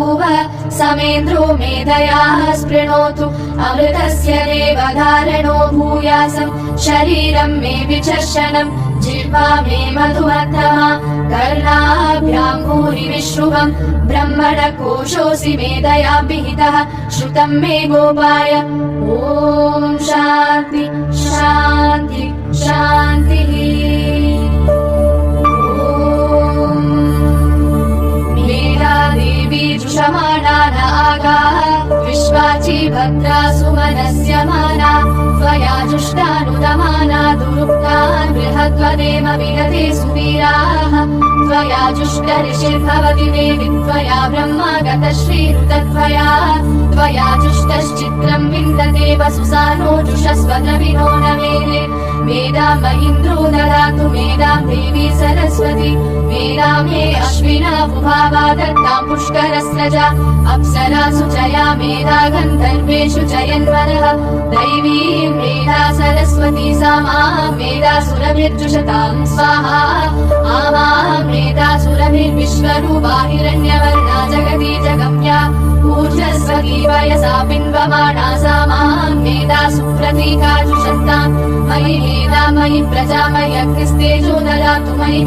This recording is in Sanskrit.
बभूव समेन्द्रो मेधया स्पृणोतु अमृतस्य देवधारणो भूयासं शरीरं मे विचर्षणं जिह्वा मे मधुमद्धमा कर्णाभ्यां भूरि विश्रुवं ब्रह्मणकोशोऽसि मेधया विहितः श्रुतं मे गोपाय ॐ शान्ति शान्ति शान्तिः मेधादेवी जुषमाणा नागा विश्वाची भद्रा सुमनस्य माना त्वया जुष्टानुदमाना दुरुक्तान् बृहद्वदेम विदते सुवीराः त्वया जुष्टऋषिर्भवति देवि त्वया ब्रह्मागतश्रीरुतत्वया त्वया जुष्टश्चित्रं विन्दते वसुसानो जुषस्वनविनो न मेदे मेदां महीन्द्रो ददातु मेदां देवी सरस्वती मेदां मे अश्विना बुभावा दत्तां पुष्करस्रजा अप्सरासु चया मेधा गन्धर्वेषु चयन्वरः दैवीं मेधा सरस्वती सा मां मेधा सुरभिर्जुषतां स्वाहा आमां मेधा सुरभिर्विश्वरूपा हिरण्यवर्णा जगती जगम्या ऊर्जस्वती वयसा पिन्वमाणा सा मां मेधा सुप्रतीका जुषन्तां मयि मेधा मयि प्रजा मयि अग्निस्तेजो ददातु मयि